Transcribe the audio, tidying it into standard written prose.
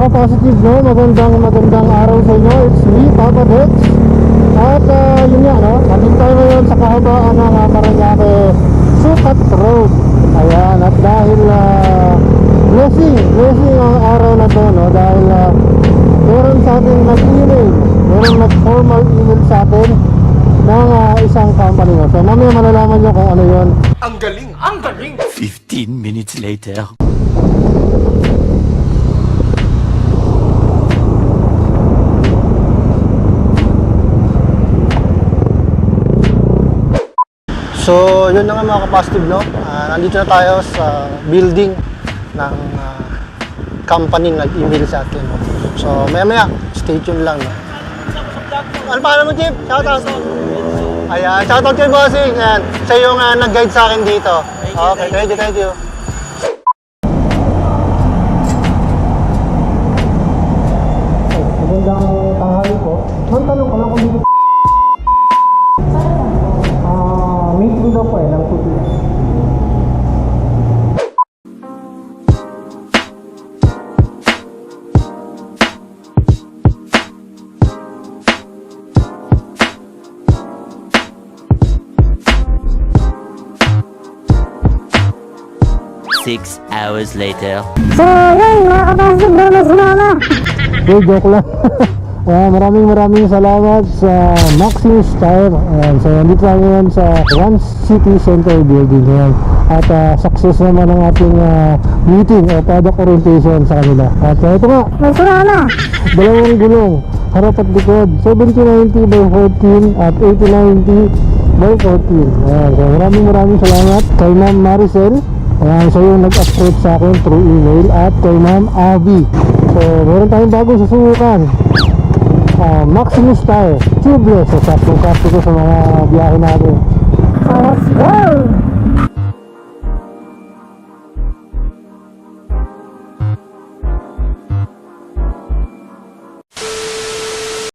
ka-positive, no? Magandang araw sa inyo. It's me, Papa Dex. At yun nga, no? Nandito tayo ngayon sa kahabaan ng Parañaque Sukat Road. Ayan, at dahil blessing ang araw na to, no? Dahil meron sa atin nag-email, meron nag-formal email sa atin ng isang company, no? So mamaya malalaman nyo kung ano yun. Ang galing! Ang galing! 15 minutes later. So yun na nga mga ka-positive, no? Nandito na tayo sa building ng company nag-email sa atin, no? So maya stay tuned lang, no? Ano pa mo, Chip? Shoutout! Ayan, shoutout kay Bossing. Ayan, siya yung nag-guide sa akin dito. Okay, thank you. Magandang tanghali po. Ma'am, tanong ko lang kung dito meeting daw po ng puti. Six hours later. So, yun, mga kapasok, bro, na sumama. Joke lang. Maraming salamat sa Maximus Tire. So, nandito tayo ngayon sa One City Center Building ngayon. At success naman ang ating meeting o product orientation sa kanila. At ito nga, May sumama. dalawang gulong, harap at likod, 7090 by 14 at 8090 by 14. Ayan, so maraming salamat kay Ma'am Maricel. Ayan, siya yung nag-approach sa akin through email, at kay Ma'am Abby. So meron tayong bagong susukan, Maximus Tire tubeless. So sakto ko sa mga biyahe natin. So, let's go.